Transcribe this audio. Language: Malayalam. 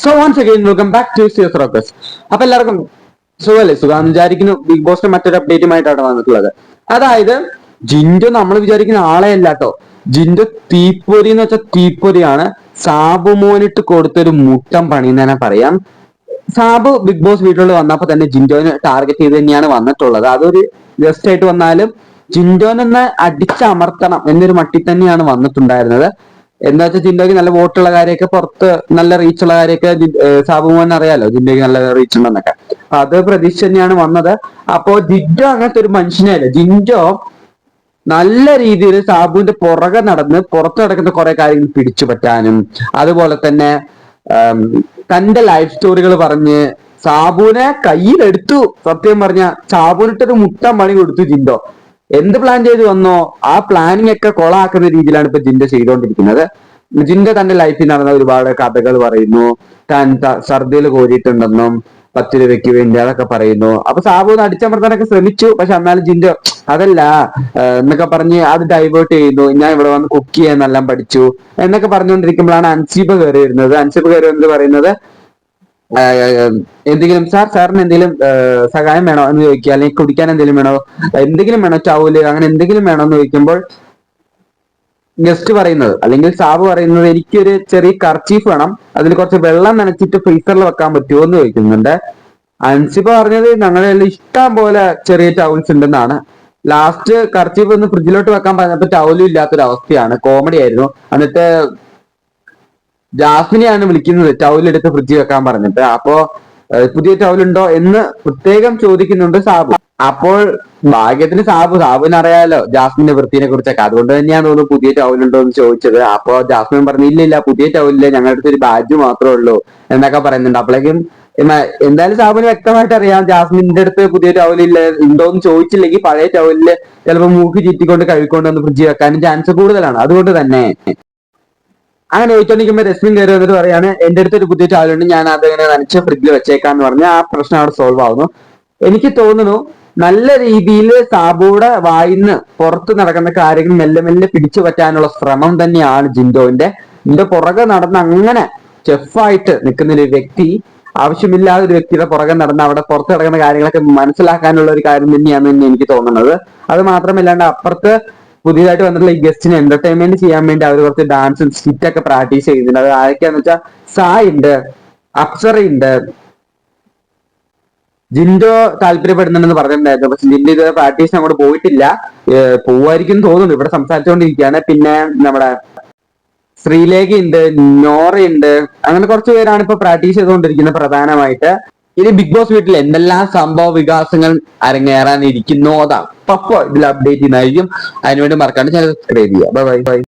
So once again welcome back to Sias Rocks. അപ്പൊ എല്ലാവർക്കും സുഖമല്ലേ? സുഖം വിചാരിക്കുന്നു. ബിഗ് ബോസിന്റെ മറ്റൊരു അപ്ഡേറ്റുമായിട്ടാണ് വന്നിട്ടുള്ളത്. അതായത് ജിൻഡോ നമ്മൾ വിചാരിക്കുന്ന ആളെ അല്ലാട്ടോ. ജിൻഡോ തീപ്പൊരി എന്ന് വെച്ചാൽ തീപ്പൊരിയാണ്. സാബു മോനിട്ട് കൊടുത്തൊരു മുട്ടം പണി എന്ന് തന്നെ പറയാം. സാബു ബിഗ് ബോസ് വീട്ടിൽ വന്നപ്പോ തന്നെ ജിൻഡോനെ ടാർഗറ്റ് ചെയ്ത് തന്നെയാണ് വന്നിട്ടുള്ളത്. അതൊരു ഗസ്റ്റ് ആയിട്ട് വന്നാലും ജിൻഡോനെ അടിച്ചമർത്തണം എന്നൊരു മട്ടിൽ തന്നെയാണ് വന്നിട്ടുണ്ടായിരുന്നത്. എന്താ വെച്ചാൽ ജിൻഡോയ്ക്ക് നല്ല വോട്ടുള്ള കാര്യമൊക്കെ, പുറത്ത് നല്ല റീച്ചുള്ള കാര്യമൊക്കെ സാബു മോൻ അറിയാലോ, ജിൻഡോയ്ക്ക് നല്ല റീച്ച് ഉണ്ടെന്നൊക്കെ. അത് പ്രതീക്ഷ തന്നെയാണ് വന്നത്. അപ്പോ ജിൻഡോ അങ്ങനത്തെ ഒരു മനുഷ്യനല്ല. ജിൻഡോ നല്ല രീതിയിൽ സാബുവിന്റെ പുറകെ നടന്ന് പുറത്ത് നടക്കുന്ന കുറെ കാര്യങ്ങൾ പിടിച്ചു പറ്റാനും, അതുപോലെ തന്നെ തന്റെ ലൈഫ് സ്റ്റോറികൾ പറഞ്ഞ് സാബുവിനെ കയ്യിലെടുത്തു. സത്യം പറഞ്ഞ സാബുവിനിട്ടൊരു മുട്ടം പണി കൊടുത്തു ജിൻഡോ. എന്ത് പ്ലാൻ ചെയ്ത് വന്നോ ആ പ്ലാനിങ് ഒക്കെ കൊളാക്കുന്ന രീതിയിലാണ് ഇപ്പൊ ജിൻഡോ ചെയ്തുകൊണ്ടിരിക്കുന്നത്. ജിൻഡോ തന്റെ ലൈഫിൽ നടന്ന ഒരുപാട് കഥകൾ പറയുന്നു. താൻ ഛർദിയിൽ കോരിയിട്ടുണ്ടെന്നും 10 രൂപയ്ക്ക് വേണ്ടി അതൊക്കെ പറയുന്നു. അപ്പൊ സാബു അടിച്ചമർത്താനൊക്കെ ശ്രമിച്ചു. പക്ഷെ എന്നാലും ജിൻഡോ അതല്ല എന്നൊക്കെ പറഞ്ഞ് അത് ഡൈവേർട്ട് ചെയ്യുന്നു. ഞാൻ ഇവിടെ വന്ന് കുക്ക് ചെയ്യാനെല്ലാം പഠിച്ചു എന്നൊക്കെ പറഞ്ഞുകൊണ്ടിരിക്കുമ്പോഴാണ് അൻസീബ കയറി വരുന്നത്. അൻസീബ കയറി വന്നത് പറയുന്നത്, എന്തെങ്കിലും സാറിന് എന്തെങ്കിലും സഹായം വേണോ എന്ന് ചോദിക്കുക, അല്ലെങ്കിൽ കുടിക്കാൻ എന്തെങ്കിലും വേണോ, എന്തെങ്കിലും വേണോ, ടൗല് അങ്ങനെ എന്തെങ്കിലും വേണോ എന്ന് ചോദിക്കുമ്പോൾ ഗസ്റ്റ് പറയുന്നത്, അല്ലെങ്കിൽ സാബു പറയുന്നത്, എനിക്കൊരു ചെറിയ കർച്ചീഫ് വേണം, അതിൽ കുറച്ച് വെള്ളം നനച്ചിട്ട് ഫ്രീസറിൽ വെക്കാൻ പറ്റുമോ എന്ന് ചോദിക്കുന്നുണ്ട്. അൻസിബ പറഞ്ഞത് ഞങ്ങളുടെ ഇഷ്ടം പോലെ ചെറിയ ടൗൽസ് ഉണ്ടെന്നാണ്. ലാസ്റ്റ് കർച്ചീഫ് ഒന്ന് ഫ്രിഡ്ജിലോട്ട് വെക്കാൻ പറഞ്ഞപ്പോൾ ടൗലും ഇല്ലാത്തൊരവസ്ഥയാണ്. കോമഡി ആയിരുന്നു. എന്നിട്ട് ജാസ്മിനെയാണ് വിളിക്കുന്നത് ടൗലെടുത്ത് ഫ്രിഡ്ജിൽ വെക്കാൻ പറഞ്ഞിട്ട്. അപ്പോ പുതിയ ടൗലുണ്ടോ എന്ന് പ്രത്യേകം ചോദിക്കുന്നുണ്ട് സാബു. അപ്പോൾ ഭാഗ്യത്തിന് സാബുവിന് അറിയാലോ ജാസ്മിന്റെ വൃത്തിനെ കുറിച്ചൊക്കെ. അതുകൊണ്ട് തന്നെയാണ് തോന്നുന്നു പുതിയ ടൗലുണ്ടോ എന്ന് ചോദിച്ചത്. അപ്പോ ജാസ്മിൻ പറഞ്ഞു, ഇല്ല പുതിയ ടൗലില്ല, ഞങ്ങളുടെ അടുത്ത് ഒരു ബാഡ്ജ് മാത്രമേ ഉള്ളൂ എന്നൊക്കെ പറയുന്നുണ്ട്. അപ്പോഴേക്കും എന്തായാലും സാബുവിന് വ്യക്തമായിട്ട് അറിയാം ജാസ്മിന്റെ അടുത്ത് പുതിയ ടൗലില്ല ഉണ്ടോ എന്ന് ചോദിച്ചില്ലെങ്കിൽ പഴയ ടൗലില് ചിലപ്പോൾ മൂക്ക് ചീറ്റിക്കൊണ്ട് കഴുകൊണ്ട് വന്ന് ഫ്രിഡ്ജിൽ വെക്കാനും ചാൻസ് കൂടുതലാണ്. അതുകൊണ്ട് തന്നെ അങ്ങനെ ചോദിച്ചോണ്ടിരിക്കുമ്പോൾ രശ്മിൻ കയറി വന്നിട്ട് പറയാണ്, എന്റെ അടുത്ത് ഒരു പുതിയ ടവലുണ്ട്, ഞാൻ അതിങ്ങനെ നനച്ച് ഫ്രിഡ്ജിൽ വെച്ചേക്കാന്ന് പറഞ്ഞ് ആ പ്രശ്നം അവിടെ സോൾവ് ആവുന്നു. എനിക്ക് തോന്നുന്നു നല്ല രീതിയിൽ സാബുയുടെ വായിന്ന് പുറത്ത് നടക്കുന്ന കാര്യങ്ങൾ മെല്ലെ മെല്ലെ പിടിച്ചു പറ്റാനുള്ള ശ്രമം തന്നെയാണ് ജിൻഡോന്റെ. പുറകെ നടന്ന് അങ്ങനെ ചെഫായിട്ട് നിൽക്കുന്ന ഒരു വ്യക്തി, ആവശ്യമില്ലാതെ ഒരു വ്യക്തിയുടെ പുറകെ നടന്ന് അവിടെ പുറത്ത് നടക്കുന്ന കാര്യങ്ങളൊക്കെ മനസ്സിലാക്കാനുള്ള ഒരു കാര്യം തന്നെയാണ് എനിക്ക് തോന്നുന്നത്. അത് മാത്രമല്ലാണ്ട് അപ്പുറത്ത് പുതിയതായിട്ട് വന്നിട്ടുള്ള ഈ ഗസ്റ്റിനെ എന്റർടൈൻമെന്റ് ചെയ്യാൻ വേണ്ടി അവർ കുറച്ച് ഡാൻസും സ്കിറ്റൊക്കെ പ്രാക്ടീസ് ചെയ്യുന്നുണ്ട്. അത് ആരൊക്കെയാന്ന് വെച്ചാൽ സായ് ഉണ്ട്, അപ്സറയുണ്ട്. ജിൻഡോ താല്പര്യപ്പെടുന്നുണ്ടെന്ന് പറഞ്ഞിട്ടുണ്ടായിരുന്നു. പക്ഷെ ജിൻഡോ ഇത് പ്രാക്ടീസിന് അങ്ങോട്ട് പോയിട്ടില്ല. പോവായിരിക്കും തോന്നുന്നു. ഇവിടെ സംസാരിച്ചുകൊണ്ടിരിക്കുകയാണ്. പിന്നെ നമ്മുടെ ശ്രീലേഖയുണ്ട്, നോറയുണ്ട്, അങ്ങനെ കുറച്ച് പേരാണ് ഇപ്പൊ പ്രാക്ടീസ് ചെയ്തുകൊണ്ടിരിക്കുന്നത് പ്രധാനമായിട്ട്. ഇനി ബിഗ് ബോസ് വീട്ടിൽ എന്തെല്ലാം സംഭവ വികാസങ്ങൾ അരങ്ങേറാൻ ഇരിക്കുന്നു അതാ അപ്പൊ ഇതിൽ അപ്ഡേറ്റ് ചെയ്യുന്നതായിരിക്കും. അതിനുവേണ്ടി മറക്കാണ്ട് ചാനൽ സബ്സ്ക്രൈബ് ചെയ്യുക. ബൈ.